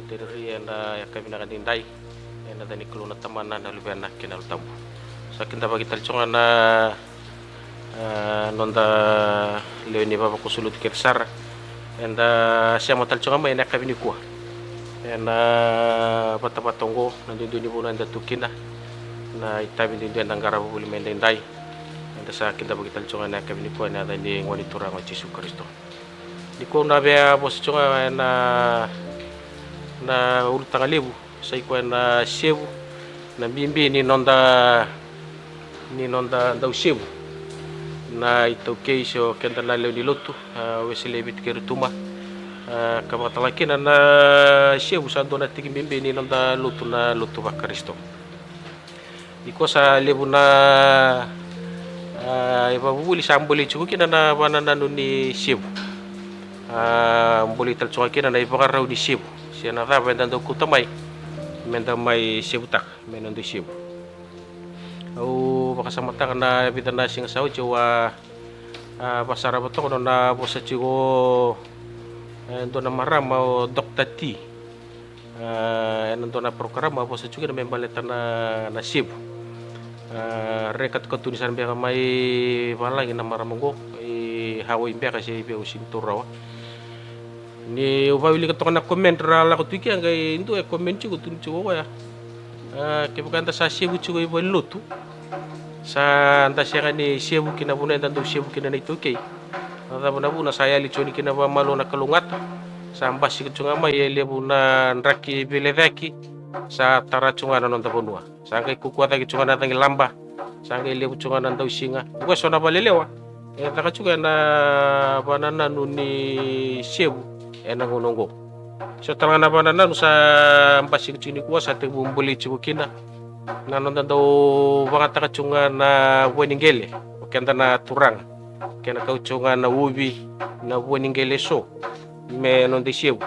dari enda ya kami nak dindai enda dani keluna tamana na lebih anak kenal tamu sakin ta bagi talconga na nonda leoni baba kusulut kersar enda siamo talconga ma enak kami ni kuah enda patapatongo na dinduni puna enda tukina na itabi dindu enda ngara buli mendendai enda sakin ta bagi talconga na kami ni kuah na dani ngoni turang Yesus Kristo di ko na bea bos conga na urutanga lebu sai ko na sebu na bimbi ni nonda ndau sebu na ito keisho kenda na leo ni lotu wesile bit kerutuma kabatalakina na sebu sa dona tigi bimbi ni nonda lotu na lotu ba Kristo iko sa lebu na iba bubuli sambuli chuki na banana ni sebu mbuli talconga kina na ibakarau di sebu siya na raba dan do kutamay menda may sebutak menon do sebu au bakasamata na bidana sing saw jiwa pasara bato no na bosa chigo do na marama o dokta ti do na programa bosa chigo na membaleta na sebu rekat ko tunisan beka may balangi na maramongo hawo imbe kasi be usin turawa ni upawili kato na comment rala ko tuki ang kay indo comment chugo tun chugo ya ke bukan ta sa sebu chugo ibo lutu sa anta siya ni sebu kinabuna enta do sebu kinana ito kay ata buna saya li choni kinaba malo na kalungat sa ambasi ko chunga may lebu na raki beledaki sa tara chunga na nonta bonua sa kay kukuata ki chunga na tangi lamba sa kay lebu chunga na daw singa buka so na balelewa taka chuga na banana nuni sebu enang nunggu so tangan na banana sa ambasi kini kuwa sa te bumbuli chiku kina na nonda daw baka taka chunga na bueningele kenda na turang kena kau chunga na ubi na bueningele so me nonde sebu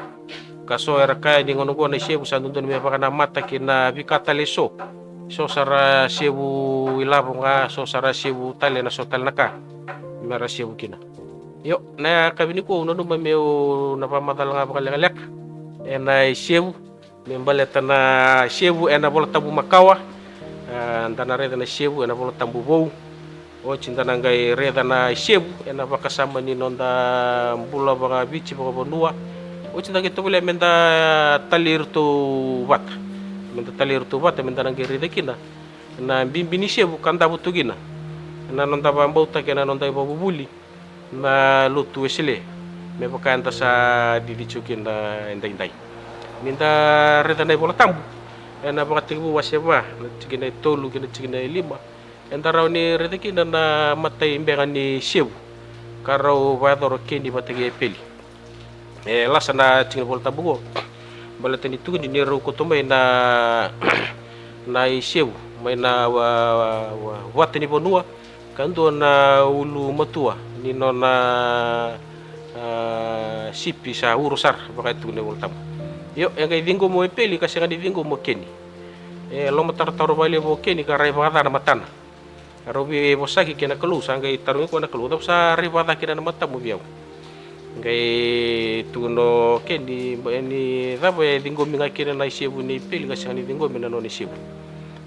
kaso era kaya ni ngono na sebu sa nundun me baka na mata kina bikata leso so sara sebu ilabong so sara sebu tale na so tal naka mera sebu kina yo na kabini ko no mameo na pamadal nga bakalek na sebu membaleta na sebu na bola tabu makawa ndana reda na sebu na bola tambu bou o cinta nangai reda na sebu na bakasama ni nonda mbula banga bici banga bonua o cinta gitu boleh menda talir tu wat menda nangai reda kina na bimbini sebu kanda butugina na nonda bambau takena nonda babubuli na lutu esile me bakanta sa didichukin na inday minda reda na bola tambu na bakatibu waseba na tigina tolu kina tigina lima enda raw ni reda kina na matay imbengan ni sebu karaw badoro kendi matagi peli lasa na tigina bola tambu go balata ni tugi ni ro ko tumay na na sebu may na watani bonua kando na ulu matua ni nona sipi sa urusar baka itu ne ultam yo yang kay vingo mo peli kasi nga di vingo mo keni lo matar-taro bali mo keni ka ribata na matana robi bosaki kena kelu sangay tarungi ko na kelu tap sa ribata kina na mata mo biyaw ngay tuno keni ni rabo vingo mi nga kina na sebu ni peli kasi nga ni vingo mi na no ni sebu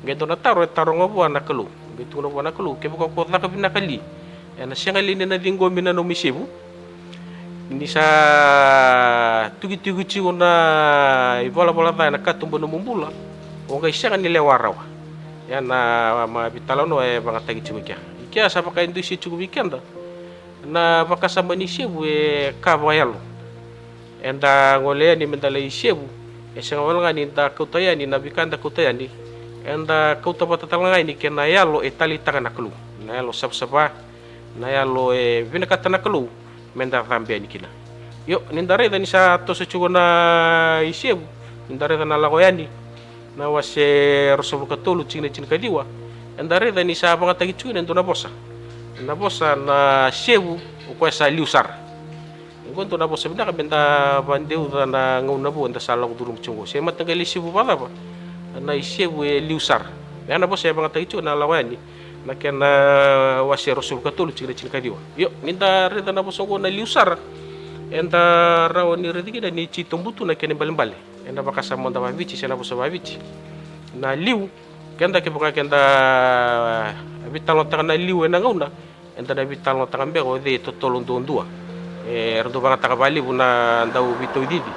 ngay to na taro nga buwan na kelu ngay tuno buwan na kelu ke buka ko na kabinakali na siya nga lini na dingo mina no misibu hindi sa tugi-tugi chigo na ibola-bola tayo nakatumbo no mumbula o kay siya nga nilewaraw yan na mabitalaw no banga tagi chigo kya ikya sa baka indi si chigo weekend na baka sa manisibu kabayalo enda ngole ni mendalay sibu siya nga wala nga ni da kautayan ni nabikanda kautayan ni enda kautabatatala nga ni kenayalo talita ka naklu nayalo sabsaba na yalo vinakata na kalu menda rambe ni kina yo nindare ni sa to sa chugo na isebu nindare na lakoyani na wase rosobu katulu china kadiwa nindare ni sa mga tagi chugo nendo na bosa na sebu ko sa liusar ngonto na bosa bina ka benda bandeu na nguna bu enda sala ko durum chungo se matangali sebu bala ba na isebu liusar yana bosa mga tagi chugo na lakoyani na kena wasi rasul katulu china kadiwa yo ninda reda na bosongo na liusar enda rawo ni redi ni chitombutu na kene balembale enda bakasama onda vavitry sy anavosa vavitry. Na liu kenda ke baka kenda vitalon tagna liu enagauna enda na vitalon tagambe o de totolon dondua erdo banga tagavalivu na ndau vito didi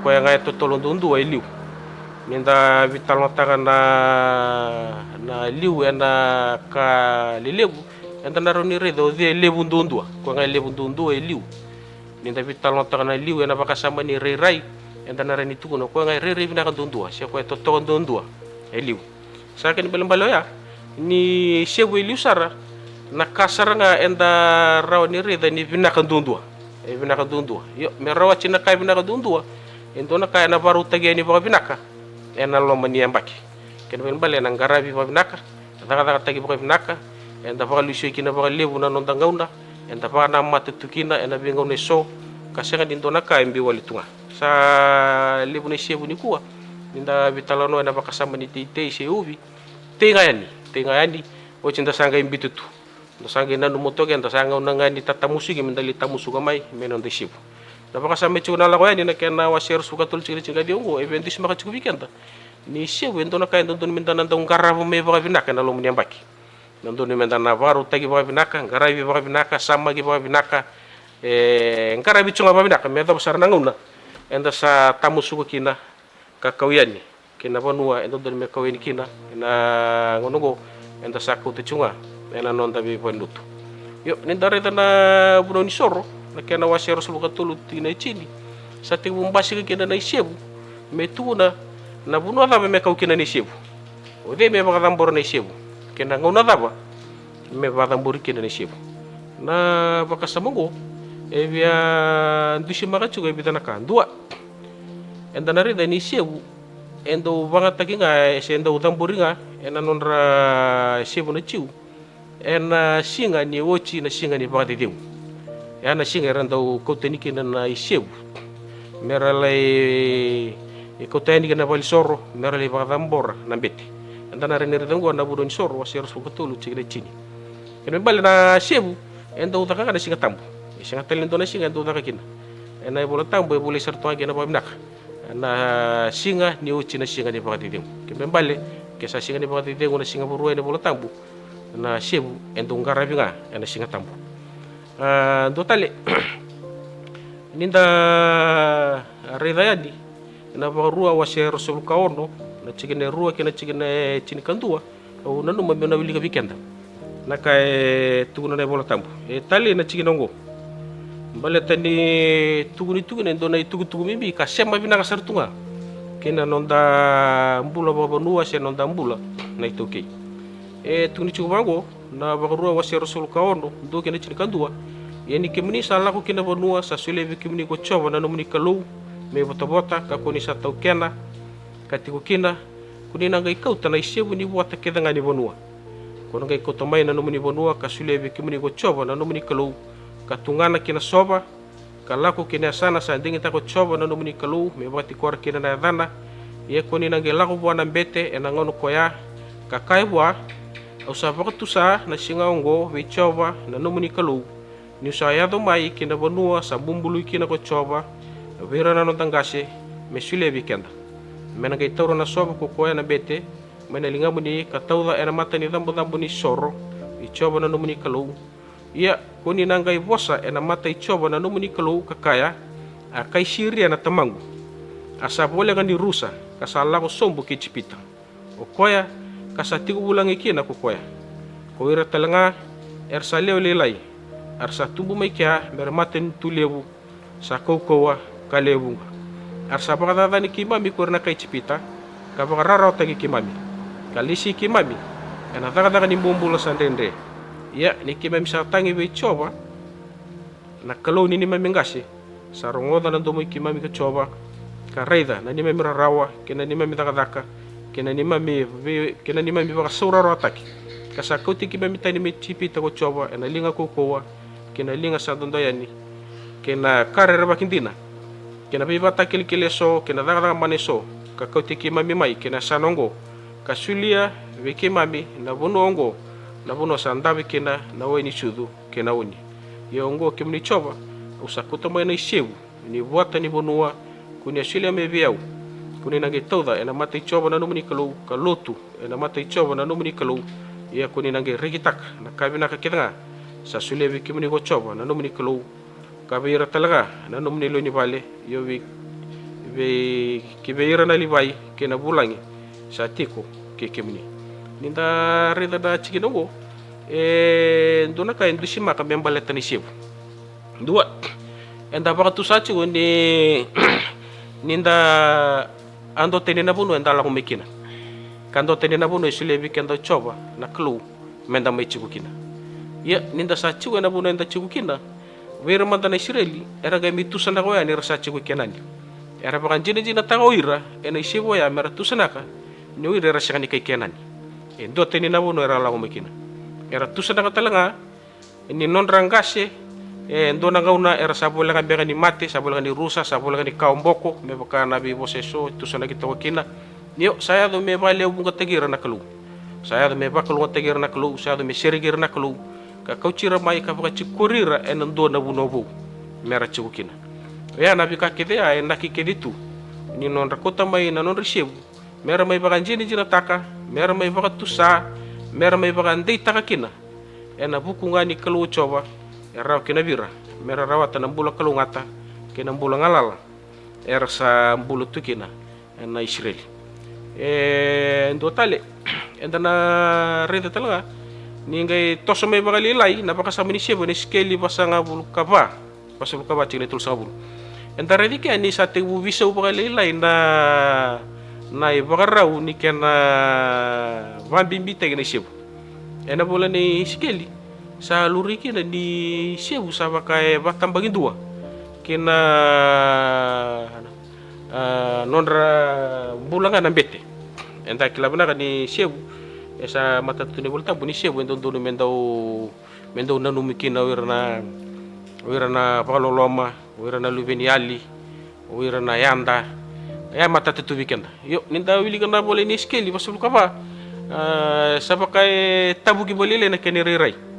ko nga totolon dondua liu minda vitalon tagna na liu ena ka lelevu enda na roni redo de levu dondua ko nga levu dondua liu minda vitalon tagna liu ena bakasama ni rai enda na reni tukuno ko nga rere vina ka dondua sia ko totolon dondua liu sa ken balambalo ya ni sebu liu sara na kasaranga enda raw ni reda ni vinaka dundua vinaka dundua yo me rawa china kai vinaka dundua endo na kai na baru tagi ni ba vinaka ena lo mani ambaki ken ben bale na ngarabi ba vinaka daga tagi ba vinaka enda ba luisio kina ba levu na nonda ngauna enda ba na matutukina ena bingo ne so kasanga dindo na kai mbi walitunga sa levu ne sebu ni kuwa ninda vitalano ena ba kasama ni tite se uvi tenga yani o cinta sanga imbitutu ndo sanga nanu motoge ndo sanga unanga ni tatamusu gi mindali tamusu gamai menon de shibu na baka sa mechu na lako yani na kena wa share suka tul chiri chinga diongo eventis maka chiku weekend ni shibu ndo na kaendo ndo mindana ndo ngaravu me baka vinaka na lo mnyambaki ndo ni mindana varu tagi baka vinaka ngaravi baka vinaka sama gi baka vinaka ngaravi chunga baka vinaka me ndo besar nanguna enda sa tamusu kina kakawiyani kina vanua endo ndo me kawini kina na ngonogo enda sa ko chunga ena nonda bi pandutu yo nindare na buno ni soro na kena wasero suluka tulu tina chini sa te bumbasi ke na isebu metuna na buno da me ka ukina ni isebu o de me ba dambor na isebu kena ngona daba me ba dambor kina ni isebu na baka samongo e via ndushi maka chuga bitana ka dua enda na reda ni isebu endo banga takinga endo damboringa ena nonra isebu na chiu ena singa ni ochi na singa ni baka deu ena singa rando koteniki na isebu meralai koteniki na soro meralai baka dambora na bete enda na renere dango na budon soro wasero su katulu chigre chini ena bale na sebu enda utaka na singa tambo singa talento na singa enda utaka kina ena bola tambo bola serto agi na babnak na singa ni ochi na singa ni baka deu kembe bale kesa singa ni baka deu na singa buru ena bola tambo na sebu endo ngarabi nga ena singa tambo do tale ninda redayani na barua wa shero sul kaono na chigene rua kena chigene chini kandua o nanu mambe na wili ka weekend na kai tuguna na bola tambo tale na chigene ngo mbale tani tuguni ndo na tugu mimbi ka sema bina ka sartunga kena nonda mbula baba nuwa se nonda mbula na itoke tuni chubango na bakarua wasi rasul kaono do kena chini kandua yani kemni sala ko kena bonua sa sule vi kemni ko choba na nomuni kalau me bota ka koni sa tau kena katiko kena kuni na ngai kauta na isebu ni bota keda ngani bonua kono ngai ko tomai na nomuni bonua ka sule vi kemni ko choba na nomuni kalau ka tungana kena soba kalako kena sana sa ndingi ta ko choba na nomuni kalau me boti kor kena na dana ye koni na ngai lako bwana mbete ena ngono koya ka kai bwa usa tusa na singa ongo we choba na nomuni kalau ni saya do mai kina bonua sa bumbulu kina ko choba vera na no tangase mesule weekend mena kai toro na soba ko koya na bete mena linga muni ka tauda ena mata ni dambo ni soro i choba na nomuni kalau ia koni nangai bosa ena mata i choba na nomuni kalau kakaya a kai siria na tamangu asa bole ngani rusa kasala ko sombu kichipita o koya kasatiku bulang ikina ko koya ko ira talanga ersa leo lelai arsa tubu mai kya mermaten tulebu sa kokowa kalebu arsa bakada ni kimami kurna kai chipita ka bakarara tagi kimami kalisi kimami ena daga ni bombula sandende ya ni kimami sa tangi we choba na kalau ni mami ngasi sa rongoda na domo kimami ka choba ka reida na ni mami rawa kena ni mami daga kena ni mami baka sauraro ataki kasa kauti kimami tani me chipita ko choba ena linga kokowa kena linga sa dondayani kena karera bakindina kena biba takil kileso kena daga maneso ka kauti kimami mai kena sanongo kasulia we kimami na bonongo na bono sandabe kena na weni sudu kena oni yongo kimni choba usakuta mai na isebu ni buata ni bonua kuni asili me viau kuni nange toda ena mata ichova na numuni kalau kalotu ena mata ichova na numuni kalau ia kuni nange rigitak na kabi na kakitanga sa sule vi kimuni go chova na numuni kalau kabira talaga na numuni lo ni vale yo vi kibira na livai kena bulangi sa tiko ke kimuni ninda rida da chikinongo ndona ka ndushima ka membaleta ni sivu dua enda baka tusachi ni ninda ando tenena bunu enda la kumekina kando tenena bunu sulevi kendo choba na klu menda mai chikukina ya ninda sa chiku na bunu enda chikukina wera manda na Israeli era ga mitusana ko ya ni rasa chikukenani era baka jina tagoira ena isivo ya mera tusanaka ni wira rasa kani kai kenani endo tenena bunu era la kumekina era tusanaka talanga ni non rangase ndona ngauna era sabola ka bega ni mate sabola ni rusa sabola ni kaumboko me baka nabi boseso tusana kita wakina nio saya do me vale bunga tegira na kalu saya do me bakalu tegira na kalu saya do me serigir na kalu ka kauchira mai ka baka chikurira ndona bunobu mera chukina ya nabi ka kede ya ndaki keditu ni non rakota mai na non rishebu mera mai baka jini jina taka mera mai baka tusa mera mai baka ndei taka kina ena buku ngani kalu coba era kena bira mera rawata na mbula kalungata kena mbula ngalala era sa mbulu tukina na Israel ndo tale enda na reda talaga ningai toso mai bagali lai na baka samini sebo ni skeli basanga bulu kaba pasul kaba chine tul sabul enda redi ke ni sa te bubiso bagali lai na ibagarau ni kena vambimbi te ni sebo ena bola ni skeli sa luri kina ni sebu sa pakai batang bagi dua kena nonra bulangan ambete entah kila benar ni sebu esa mata tuni bolta buni sebu endo donu mendau nanu mikina wirana paloloma wirana luveniali wirana yanda ya mata tutu weekend yo ninda wili kana boleh ni skeli pasul kapa sa pakai tabu ki boleh na kenerirai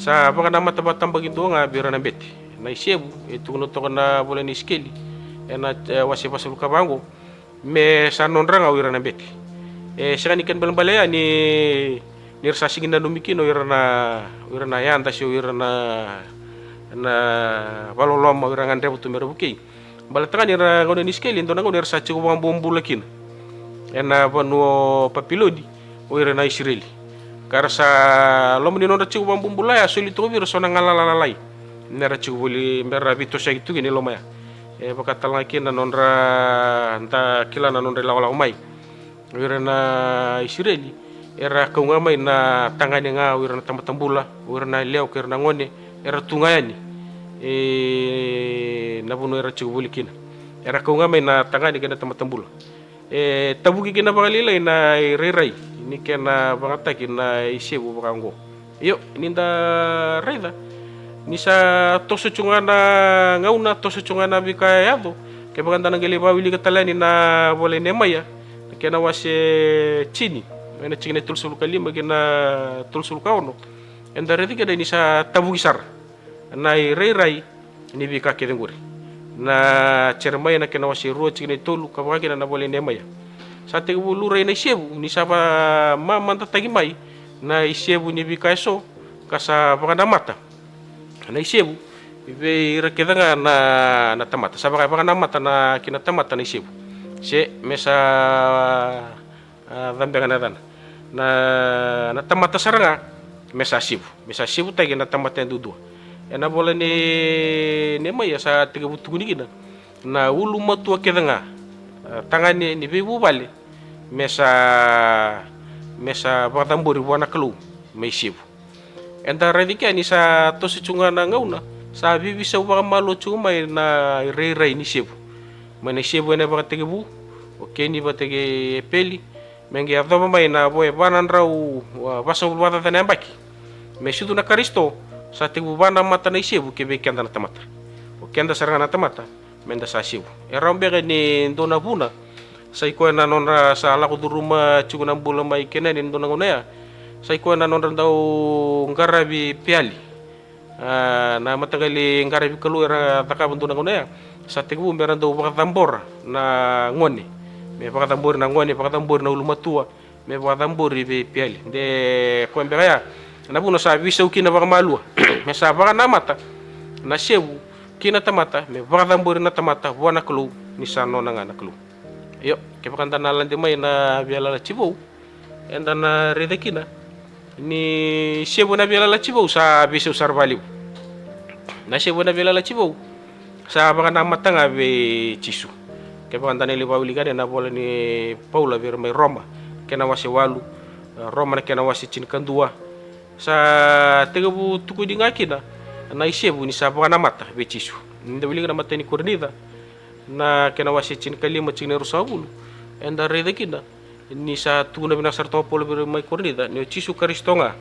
sa baka na matabatang baginto nga bira na beti na isebu itu no to na bola ni skeli ena wasi pasul kabango me sa nonra nga wira na beti sa ni kan balbalaya ni nirsasingin na numikino wira na yanda si wira na baloloma wira nga ndrebu tumero buki balatanga ni ra ngone ni skeli ndo nga nirsachi ko bombulakin ena banu papilodi wira na Israeli karsa lo menino na chiku bambumbula ya suli to biro sona ngalalalai nera chiku boli merra bito sa gitu gini lo maya baka talanga kina nonra nta kila na nonra lawa mai wira na Israeli era kaunga mai na tangani nga wira na tamatambula wira na leo kira na ngone era tungayani na buno era chiku boli kina era kaunga mai na tangani kina tamatambula tabuki kina bakalila na rerai ini kena bangata kina isebu bakango yo ninda reda nisa toso chungana ngauna toso chungana bikayado ke baganda ngeli bawili katalani na boleh nemaya kena wase chini ena chini tulsul kalima kena tulsul kauno enda redi kada nisa tabuki sar na rerai ni bika kedenguri na cermai na kena wase ruo chini tolu kabagina na boleh nemaya sate bulurai na isebu ni saba manta tagi mai na isebu ni bikaiso kasa baka mata na isebu ibe rakedanga na tamata saba ka baka mata na kina tamata na isebu se mesa dambega na tamata saranga mesa sibu tagi na tamata dudua ena bola ni mai sa tiga butuguni kina na ulu matua kedanga tangani ni bebu bale mesa batamburi buana kelu meisibu enta redike ni sa tosi chunga na ngauna sa bibi sa baka malo chuma na rei ni sebu mane sebu ene baka tegebu oke ni baka tege peli mengi adoma mai na boy banan rau basa ulwata tane ambaki mesudu na karisto sa tegebu bana mata na sebu kebe kenda na tamata oke anda saranga na tamata menda sa sebu era mbega ni ndona buna sai ko na nonra sa ala ko duruma chukuna bula mai kenen ndo ngonea sai ko na nonra daw ngarabi piali na matagali ngarabi kalu era taka buntu ngonea sa tingbu meron daw pakatambor na ngoni me pakatambor na ngoni pakatambor na ulumatua me pakatambor ibe piali de ko mbera ya na buno sa bisa ukina bakamalua me sa baka namata na shebu kina tamata me pakatambor na tamata wana klu ni sano na nga naklu yo ke pakantana lande mai na biala la chibou enda na redekina ni shebu na biala la chibou sa bisa usar baliu na shebu na biala la chibou sa baka namata nga be chisu ke pakantana le bawligane na bola ni Paula ver mai Roma kena wasi walu Roma na kena wasi cinkandua sa tegabu tuku di ngakina na shebu ni sa baka namata be chisu nda wili na mata ni kornida na kena wasi cinkalima cinero sabulu enda redekina ni sa tuna bina sarto polo bir mai kornida ni chisu karistonga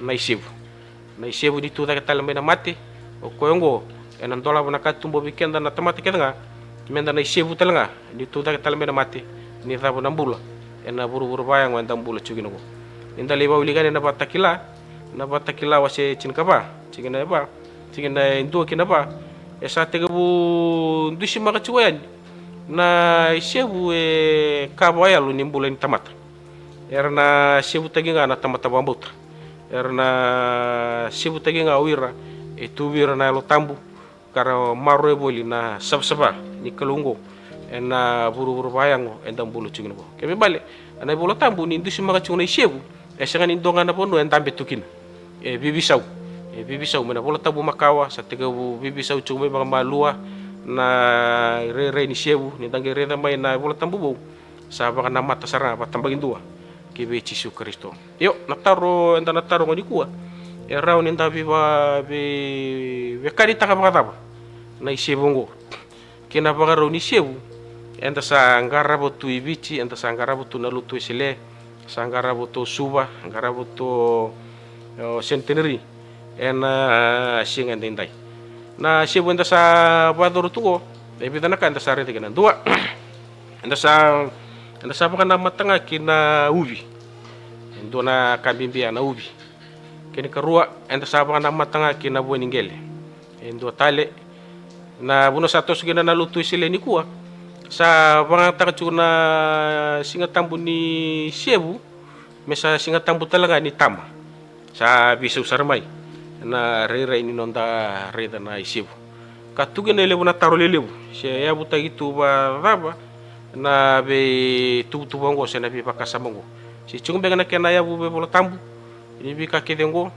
na shebu di tu da talme na mate o koyongo enan dola na katumbo bikenda na tamate kedanga menda na shebu talanga di tu da talme na mate ni rabu nambula ena buru-buru bayang wan tambula chugino inda le bawligane na batakila wase cinkaba cingina ba cingina indo kina ba esa tegabu ndushi maka chuyan na shebu kabaya lu nimbula ni tamata erna shebu taginga na tamata bambuta erna shebu taginga wira itu wira na lo tambu kara marro boli na sab-saba ni kalungo ena buru-buru bayango endam bulu chugino bo kebe bale ana bolo tambu ni ndushi maka chuna shebu esanga ni ndonga na bono endambe tukina bibisau mena bola tabu makawa sa tegabu bibisau chuma baka malua na re ni shebu ni tangi re mai na bola tambu bo sa baka namata saranga patambagin dua kebe chisu Kristo yo nataro enda nataro ngoni kuwa raw ni ndabi ba be kari taka baka taba na shebu ngo kina baka raw ni shebu enda sa ngarabo tu ibichi enda sa ngarabo tu nalutu sile sa ngarabo tu suba ngarabo tu centenary ena singa ndai na shebu enda sa badoro tugo ebida naka enda sa rete kana dua enda sa baka na matanga kina ubi endo na kabimbi na ubi kini karua enda sa baka na matanga kina bueningele endo tale na buno satos gina na lutu sile ni kuwa sa baka takachuna singa tambu ni shebu mesa singa tambu talaga ni tama sa bisa usar mai na rera ini nonda reda na isibu katuge na lebu na taro lebu se ya buta gitu ba raba na be tu bongo se na bi pakasamongo si chungbe na kena ya bu be bola tambu ini bi ka kedengo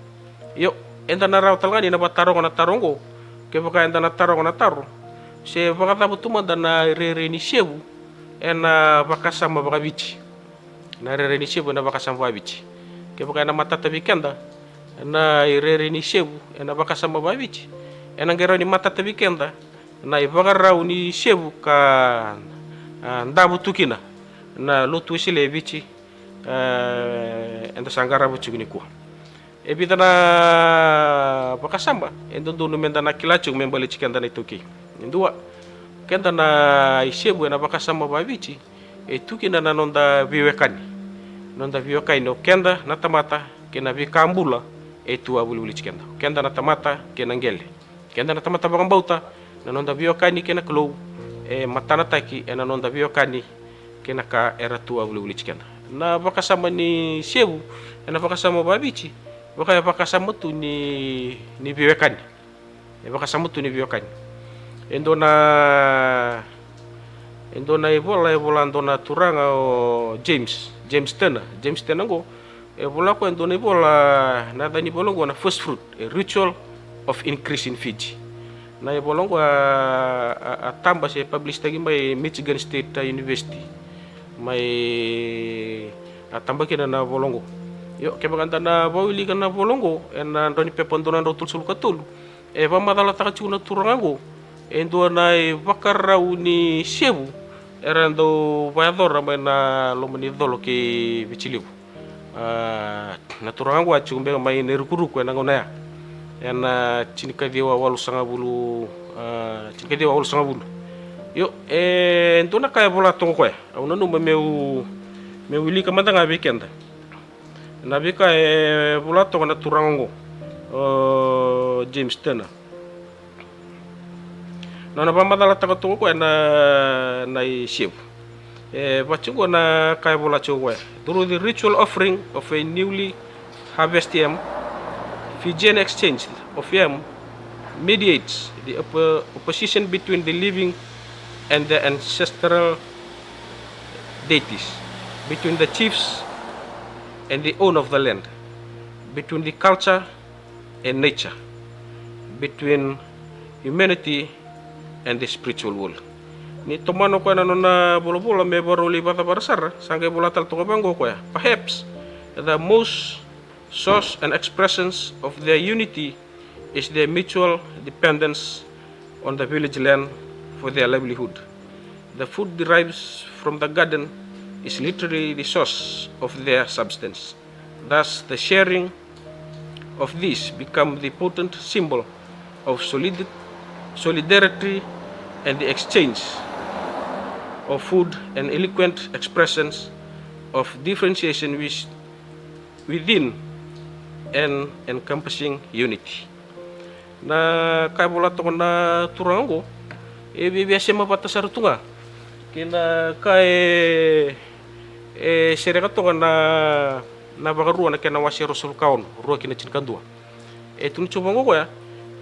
yo enda na raw talga ni na bataro na tarongo ke baka enda na taro na taro se baka tabu tuma na rere ni shebu ena bakasama baka bichi na rere ni shebu na bakasama bichi ke baka na matata bikenda na irere ni shebu ena bakasama babichi ena ngero ni matata bikenda na ibagarau ni shebu ka ndabu tukina na lutu sile bichi enda sangara bu chugini ko ebida na bakasamba endo no menda na kilachu membali chikenda na ituki ndua kenda na shebu ena bakasama babichi tukina na nonda biwekani no kenda na tamata kena bikambula etu abuli kenda na tamata kena ngele kenda na tamata bagambauta na nonda biokani kena klo matana taki ena nonda biokani kena ka era tu abuli kenda na bakasama ni shebu ena bakasama babichi bakasama tu ni biokani bakasama tu ni biokani endo na ebola ndona turanga o James Tena go ebola ko endo na ebola na dani bolongo na first fruit a ritual of increase in Fiji na ebolongo a tamba se publish tagi mai Michigan State University mai a tamba kina na bolongo yo ke baganda na bawili kana bolongo en ndoni pepondona rotul sul katul e va madala taka chuna turango endo na bakarau ni shebu erando bayador na lomani dolo ke bichiliu na turango achumbe mai nerukuruku na ngona ena chinika dewa walu sanga bulu yo ento na kaya bola tongo ko au nanu meu wili kamanda ngabe kenda na bika bola tongo na turango James Tena nona ba madala taka tungo ko na ship bachungo na kaya bola chungwe through the ritual offering of a newly harvested yam. Fijian exchange of yam mediates the opposition between the living and the ancestral deities, between the chiefs and the owner of the land, between the culture and nature, between humanity and the spiritual world. Ni tomano ko na nona bolo me baroli bata barasara sangay bola tal to bango ko. Perhaps the most source and expressions of their unity is their mutual dependence on the village land for their livelihood. The food derives from the garden is literally the source of their substance. Thus, the sharing of this become the potent symbol of solidarity and the exchange of food and eloquent expressions of differentiation within and encompassing unity. Na kaya bola to na turango biasa mapata tunga kina kaya sereka to na bagarua na kena wasi rasul kaun rua kina cinkandua tunu coba ngo ya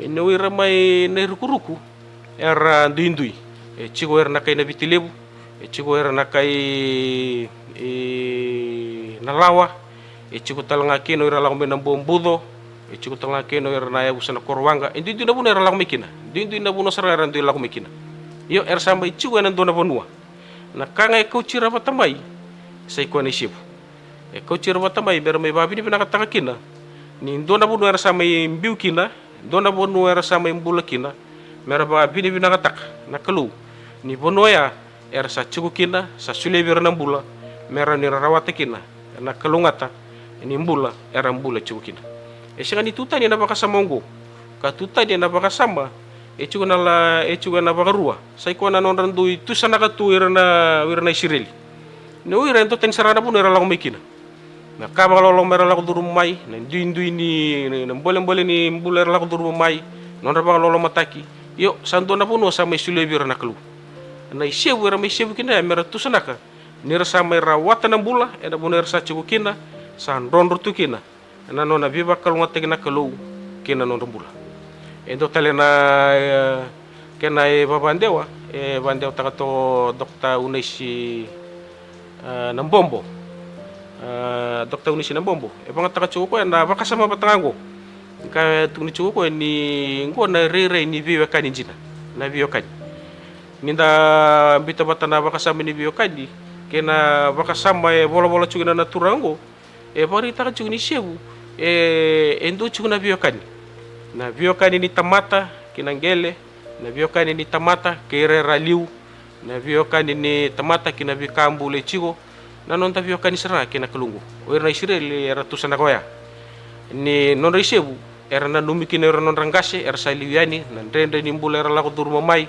ne wira mai ne rukuruku era ndui chigo era nakai na bitilebu chigo era nakai nalawa chigo talanga kino era lagu menam bombudo chigo talanga kino era na usana korwanga ndui na buna era lagu mekina ndui na buna sara era ndui lagu mekina yo era samba chigo ena ndona bonua na kanga kau cira batamai sai ko sibu kau cira batamai ber mai babi ni pinakataka kina ni ndona buna era sama mbiu kina ndona buna era sama mbula kina mera babi ni pinakataka na kalu ni bonoya era sa chigo kina sa sulebir na mbula mera ni rawata kina na kalungata ni mbula era mbula chigo kina singani tuta ni na bakasamongo ka tuta ni na bakasamba chigo na bakarua sai ko na nonrandu itu sana ka tu irna Israeli no ira ento ten sarana pun era lagu mekina na kaba lo mera lagu duru mai na ndui ni boleh ni mbula era lagu duru mai non raba lo mataki yo sandona pun sama sulebir na kalu na isebu era isebu kina mera tu sana ka ni rasa mera wata na mbula era pun era sa chigo kina san rondro tu kina na nona biba kalu ngate na kalu kina non mbula endo talena kena babandewa bandewa takato dokta Unesi Nambombo dokta Unesi Nambombo banga takacho ko na bakasama batango ka tuni ko ni ngona rere ni biwa kani jina na biwa kani ninda bita batana bakasama ni biwa kani kena bakasama bola chugina na turango bari takacho ni shebu endo chugina biwa kani na biokani ni tamata kinangele na biokani ni tamata kere raliu na biokani ni tamata kina bikambu le chigo na nonta biokani sera kina kalungu werna Israeli era tusana koya ni non risebu era na numi kina era non rangase era saliwiani na ndende ni mbula era lako durma mai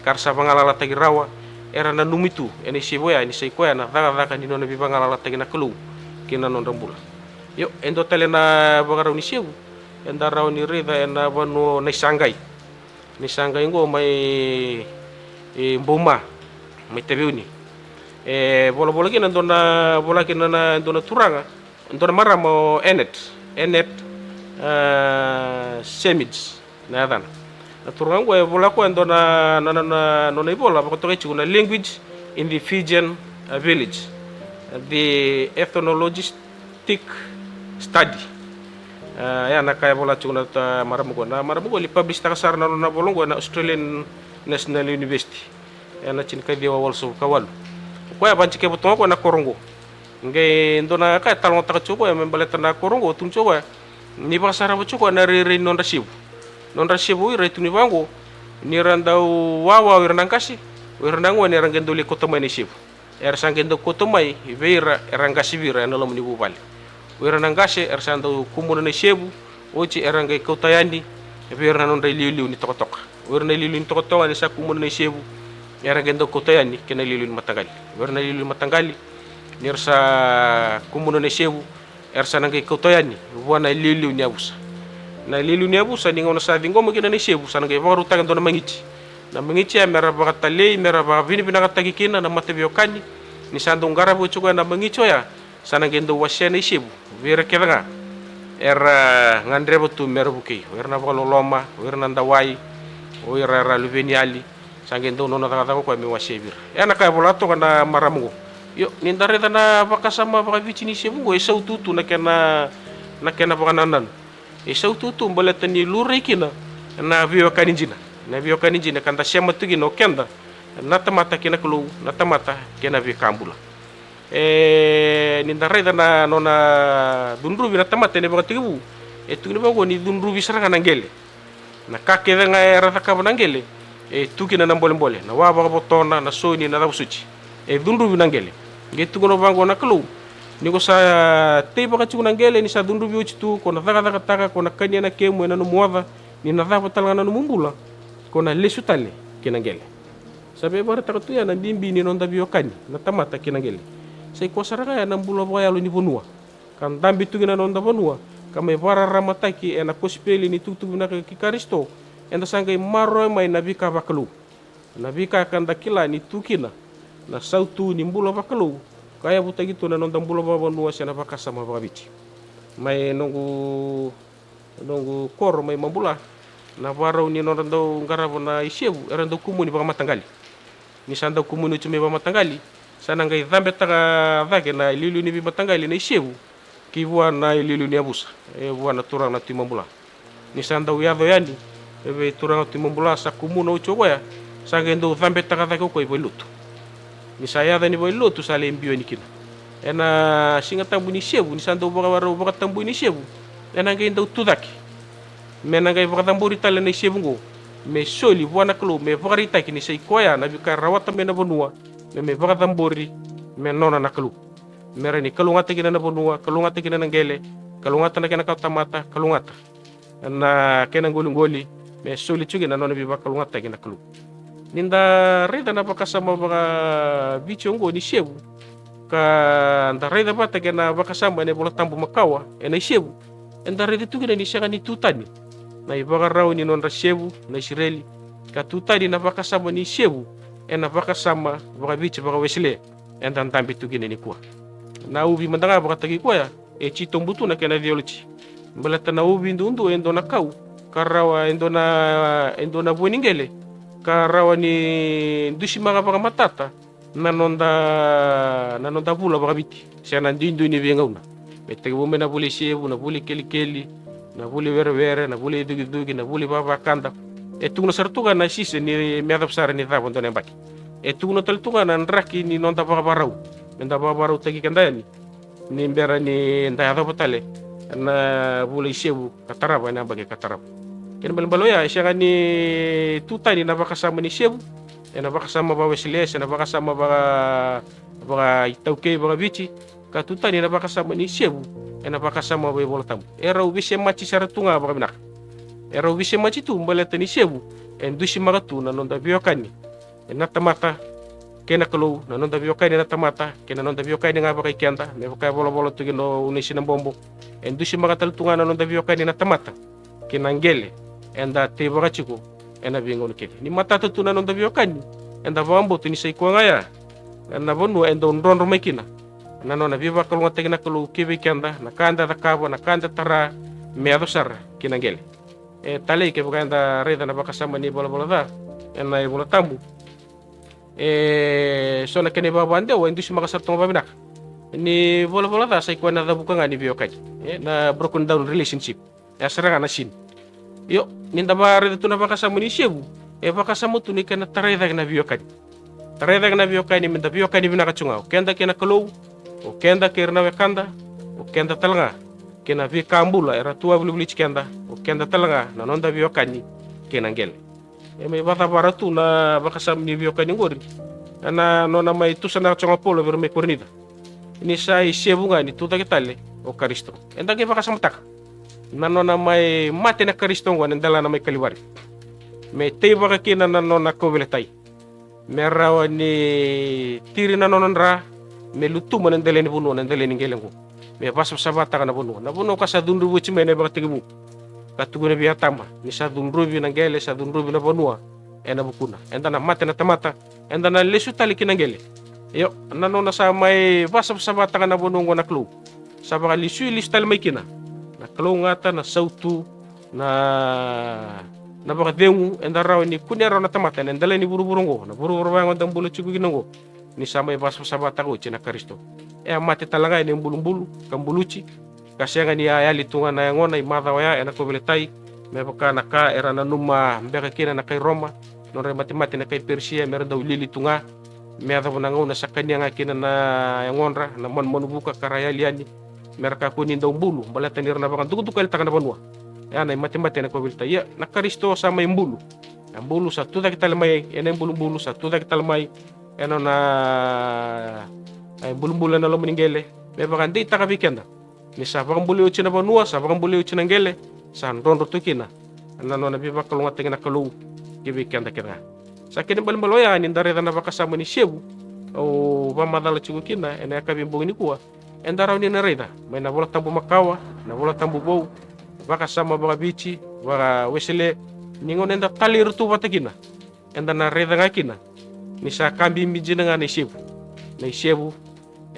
karsa bangalala tagi rawa era na numitu ene siboya ni sai koya na daga ni non bibangalala tagi na kalungu kina non rambula yo endo talena bagara ni sebu enda raw ni rida enda banu ni sangai ngo mai mbuma mai tebiuni bola kina ndona bola kina na ndona turanga ndona maramo enet semids na dan na turanga ko bola ko ndona no bola ko to na language in the Fijian village the ethnologistic study ya na kaya bola chuna ta maramugo li publish ta kasar na bolongo na Australian National University ya na chin kay diwa walso kawal ko ya banchi ke butongo ko na korongo ngai ndona ka talong ta chuko ya membaleta na korongo tuncho ko ni basara bu chuko na re non rasibu ire tuni bango ni randau wawa wir nangkasi wir nango ni rangenduli ko tomai ni sibu er sangendo ko tomai veira erangasi vira na lomu ni bubali wera nangase ersando kumuna ne shebu ochi eranga kautayani wera non ray liu ni tokotok wera na liu ni tokotok ani sa kumuna ne shebu eranga ndo kautayani kena liu ni matangali wera na liu matangali nirsa kumuna ne shebu ersa nanga kautayani wana liu ni abusa na liu ni abusa ni ngona sa dingo mo kena ne shebu sananga baru tangan dona mangiti na mangichi mera baka talei mera baka vini pinakatagi kina na matavio kanyi ni sandong garabu chuga na mangicho ya sana gendo wasena isibu vira kedanga era ngandrebo tu mera buki era na baka loloma era na ndawai o era luveniali sangendo nona taka ko mi wasebir ena kay bolato kana maramungo yo nindare na baka sama baka vici ni sebu go esau tutu na kena baka nanan esau tutu mbaleta ni lurai kina na vio kaninjina na vio kaninjina kanta sema tugi no kenda na tamata kena kulu na tamata kena vi kambula nindare na nona dunrubi na tamata ne baka tibu tugi bago ni dunrubi saranga nangele na kakeda nga era takaba nangele tuki na mbole na waba botona na soni na rabusuchi dunrubi nangele gitu gono bango na kulu niko sa teba ka chukuna ngele ni sa dunrubi uchitu kona taka kona kanya na kemu na numuava ni na dhapa talanga na numumbula kona lesu tale kinangele sabe bara takatu ya na bimbi ni nonda biokani na tamata kinangele sai kosaraka ya na mbula baya lo ni bonua kan dambi tugi na nonda bonua kama bara ramataki na kospeli ni tutu na kikaristo enda sangai maro mai nabika bakalu nabika kanda kila ni tukina na sautu ni mbula bakalu kaya buta gitu na nonda mbula bonua sana bakasa ma babici mai nongu kor mai mambula na barau ni nonda ngarabo na ishebu era ndo kumuni baka matangali ni sanda kumuni chume baka matangali sana ngai dhambe taka dhake na lilu ni bimatangali na ishebu kivua na lilu ni abusa buana turang na timambula ni sanda uyado yani ebe turang na timambula sa kumuna uchogoya sa gendo dhambe taka dhake ko ibo lutu ni saya da ni boy lutu sa lembio ni kina ena singa tambu ni shebu ni sanda baka tambu ni shebu ena ngai ndo tudaki mena ngai baka tamburi tale ni shebu ngo me soli buana klo me baka ritaki ni sei koya na bika rawata mena bonua me baka tamburi me nona na klo mera ni kalungata kina na bonua kalungata kina na ngele kalungata na kina kautamata kalungata na kena ngoli me soli chugi na nona biba kalungata kina klo ninda rida na baka sama baka bicho ngo ni shebu ka nda rida bata kena baka sama ne bola tambu makawa ena shebu enda rida tu kina ni shaka ni tutani na ibaka raw ni nonra shebu na Israeli ka tutani na baka sama ni shebu ena baka sama baka bicho baka wesle enda ndambi tu kina ni kwa na ubi mandanga baka tagi kwa ya chito mbutu na kena violochi mbalata na ubi ndundu endo na kau karawa endo na bueningele karawa ni ndushi maga baka matata na nonda bula baka biti sana ndindu ni vengauna metege bombe na buli shebu na buli keli na buli were na buli dugi na buli baba kanda tugno sartuga na sise ni meadap sara ni dhabo ndone mbaki tugno taltuga na nraki ni nonda baka barau nda baka barau tagi kandani ni mbera ni nda yado potale na buli shebu kataraba na bagi kataraba ken balbalo ya siya ni tutani na baka sama ni shebu na baka sama ba wesiles na baka sama baka itauke baka bici katutani na baka sama ni shebu na baka sama ba bola tamu era ubise machi saratunga baka binak era ubise machi tu mbaleta ni shebu dushi magatu na nonda biokani na tamata kena kalo na nonda biokani na tamata kena nonda biokani nga baka ikenda me baka bola tu gino unisi na bombo dushi magatal tunga na nonda biokani na tamata kena ngele enda te baka chiko ena bingo nikete ni matata tu na nonda biokani enda bombo tu ni sei kwa ngaya na bonu enda ndonro mekina na nona viva kalunga tegna kalu kibi kenda na kanda da kabo na kanda tara meado sar kinangele tale ke buganda reda na baka sama ni bola da ena bola tambu so na kene baba ande o indus makasar tong babinak ni bola da sai kwa na da buka ngani biokai na broken down relationship ya seranga na sin yo ninda ba reda tu na baka sama ni shebu baka sama tu ni kana tare da na biokai ni minda biokai ni binaka chunga kenda kena kalu o kenda kerna wekanda o kenda talanga kena vi kambula era tua buli kenda o kenda talanga na nonda vi okani kena ngel me bata baratu na bakasam ni vi okani ngori ana nona mai tu sana chonga polo ver me kornida ni sai sebunga ni tuta kitale o karisto enda ke bakasam tak na nona mai mate na karisto ngwan ndala na mai kaliwari me te baka kena na nona kobeletai me rawa ni tiri na nona ra me lutu man ndele ni bunu na ndele ni ngelengo me pasap sabata kana bunu ka sa dunru buci mene ba tigibu katugo ne biya tamba ni sa dunru bi na ngele sa dunru bi na bonua ena bukuna enda na mate na tamata enda na lesu tali kinangele yo nanona sa may basa sa bata na bunungo na klu sa baka lisu tali may kina na klu ngata na sautu na baka dengu enda raw ni kunya raw na tamata enda ni buru-burungo na buru-buru bangon dang bulu chugu ginongo ni sa may basa sa bata ko china Kristo mate talaga ni bulu-bulu kambuluchi kasya ni ayali tunga na ngona imada waya ena ko beletai me baka naka era na numa mbeka kina na kay Roma no re mati na kay Persia meron daw lili tunga me adaw na ngona sa kanya nga kina na ngonra na mon buka karayali yani mereka kunin daw bulu balatan ni na baka dugdug kal taka na banwa na mati na ko beletai na Kristo sa may bulu ang bulu sa tuda kita lamay ena bulu sa tuda kita lamay eno na ay bulu-bulu na lo meningele me baka ndi taka bikenda ni sa baka bulu uchi na banwa sa baka bulu uchi na ngele san rondo tukina nano na biba kalunga tingin na kalu gibi kanda kira sa kini balbaloya ni ndare na baka sama ni shebu o ba madala chugu kina ena ka bimbo ni kuwa endara ni nareda may na bola tambu makawa na bola tambu bow baka sama baka bichi baka wesele ningon enda talir tu batakina enda na reda ngakina ni sa kambi mijina nga ni shebu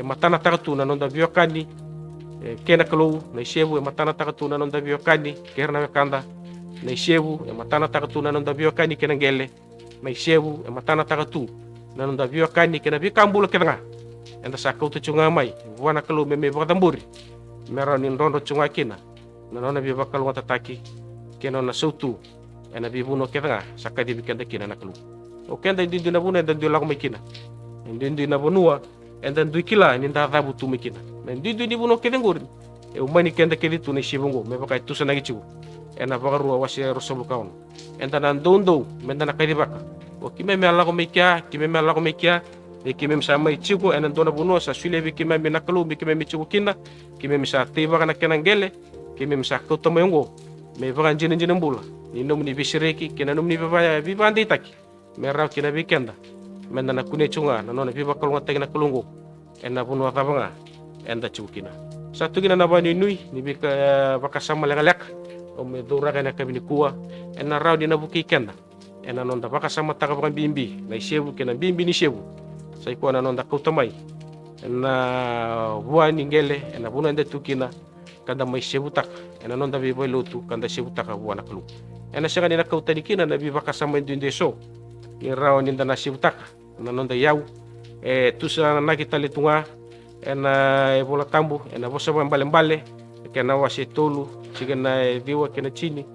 matana takatu na nonda biokani kena kalau na shebu matana takatu na nonda biokani kerna kanda na shebu matana takatu na nonda biokani kena ngele na shebu matana takatu na nonda biokani kena bikambula kena enda sa kautu chunga mai wana kalau meme bakatamburi meron in rondo chunga kina na nona bi bakal wata taki kena na sautu ena bibuno kena sakadi bikanda kina na kalau o kenda ndi na buna nda ndula ko kina ndi na bonua enda ndui kila ni nda dhabu tu mikina ndi ni buno kedengorin umani kenda keditu ni shibungo me baka itu sanagi chigu ena bagarua wasi rosobu kaun enda nan dondo menda na kadibaka o kime me ala ko mekia kime sama chigu ena dona buno sa sule bi kime me nakalu bi kime chigu kina kime sa tiba kana kenangele kime sa kotomengo me bagan jinin bula ni nom ni bisireki kina nom ni baba bi bandi taki me raw kina bi kenda menda na kune chunga na nona biba kalunga tegna kulungu ena bunwa tabanga enda chukina satu gina na bani nui ni bika baka sama lek o me dora kana kabini kuwa ena raw di na buki kenda ena nonda baka sama taka baka bimbi na shebu kena bimbi ni shebu sai ko na nonda kautamai ena buani ngele ena buna enda tukina kanda mai shebu tak ena nonda bi boy lutu kanda shebu tak buana klu ena sagani na kautani kina na bi baka sama ndeso ni raw ni nda na shebu tak na nonda yau tusa na kita litunga ena bola tambu ena bosa mbale kena wasi tolu sigena viwa kena chini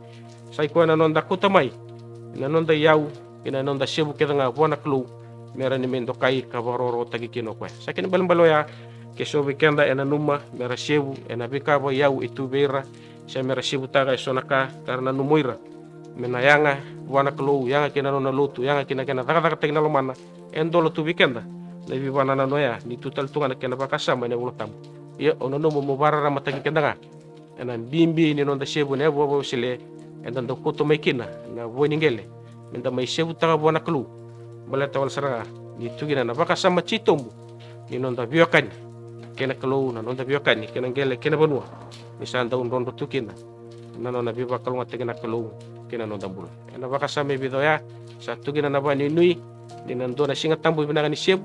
sai ko na nonda kutamai na nonda yau kena nonda shebu kena buana klu mera ni mendo kai ka bororo tagi kino kwa sakin balbaloya ke so kenda ena numa mera shebu ena bika bo yau itu beira sa mera shebu taga sonaka karena numuira mena yanga buana klu yanga kena nona lutu yanga kena taka tekna lomana endolo tu weekenda na bibana na noya ni tutal tunga na kena bakasa mane ulotam ya ono no mo barara mataki kenda nga ena bimbi ni nonda shebu ne bo sile enda ndo koto mekina na boningele menda mai shebu taga buana klu balata wal saranga ni tugina na bakasa machitombu ni nonda biokani kena klu na nonda biokani kena ngele kena bonua ni sanda rondo tukina na nona biba kalunga tegena klu kena nonda bulu ena bakasa me bidoya sa tugina na bani nui dinando na singa tambo binanga ni shebu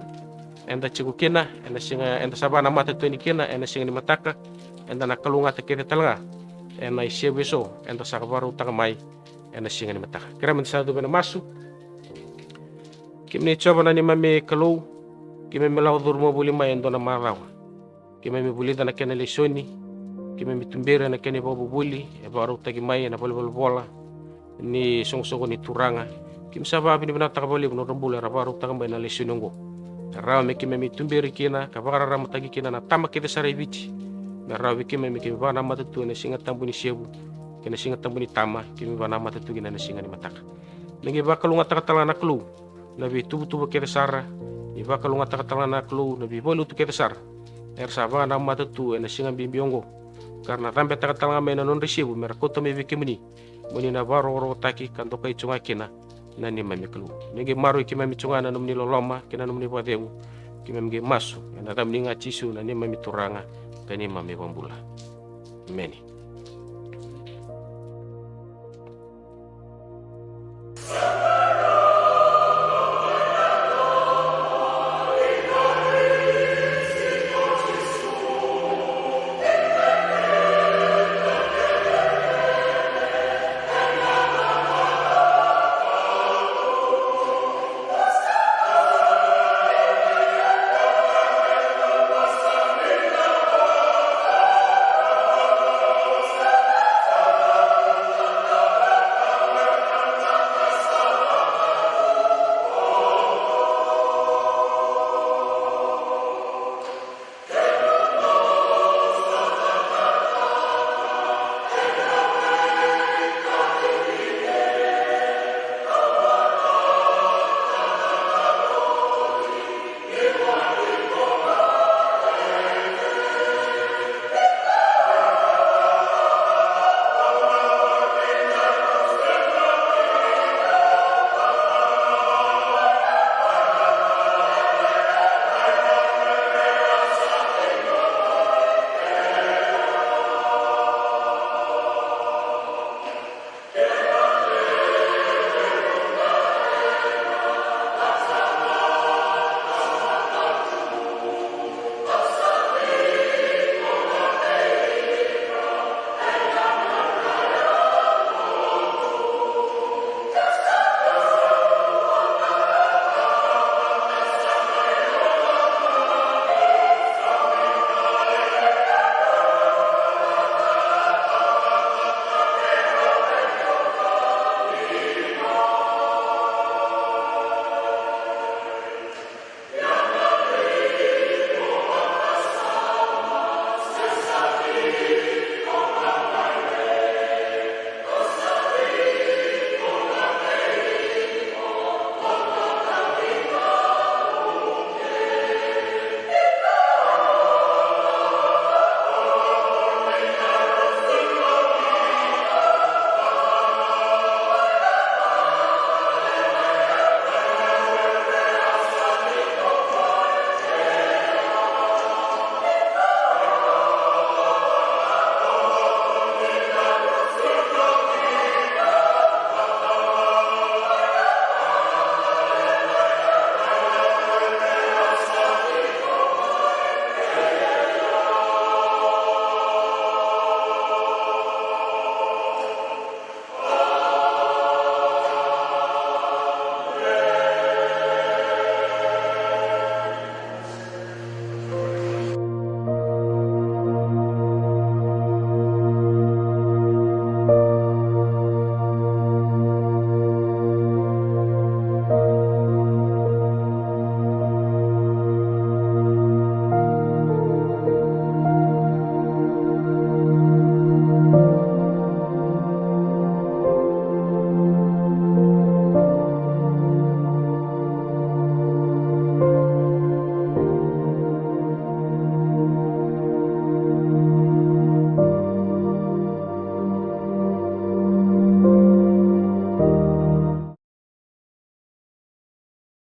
enda chigu kena enda sabana mata to ni kena enda singa ni mataka enda na kalunga te kete talanga enda shebu so enda sakabaru takamai enda singa ni mataka kira men sadu bena masu kimni choba na ni mame kalau kime melau durmo buli mai endo na marawa kime me buli na kena lesoni kime mitumbere na kena bobu buli e baru tagi mai na bola ni song ni turanga kim sababi ni binata kabali no rambula rabaru takamba na lesunongo rawa me kime mitumberi kina kabara rama tagi kina na tama kete sarai bichi na rawa kime me kime bana mata tu na singa tambu ni shebu kina singa tambu ni tama kime bana mata tu kina na singa ni mataka ngi bakalunga takatala na klu na bi tubu kete sara ni bakalunga takatala na klu na bi bolu tu kete sara sabana na mata tu na singa bimbiongo karena rambe takatala me na non shebu merakota me vikimuni muni na baro taki kanto kai chunga kina nani mami kelu nege maru ki mami chunga na numni loloma kina numni padeu ki mami masu na tamni ngachisu nani mami turanga kani mami bambula meni